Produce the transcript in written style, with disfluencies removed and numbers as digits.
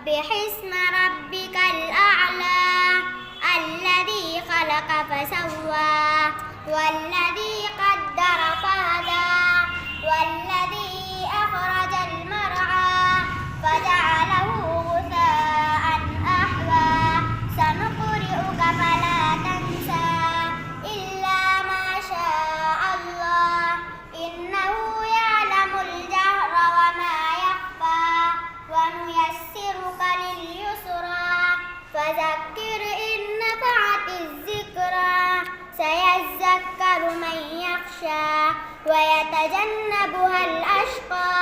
سبح اسم ربك الأعلى الذي خلق فسوى والذي قدر فهدى والذي أخرج المرعى فجعله غثاء أحوى سنقرئك فلا تنسى إلا ما شاء الله إنه يعلم الجهر وما يخفى ونيسرك لليسرى فذكر إن نفعت الذكرى سيذكر من يخشى ويتجنبها الأشقى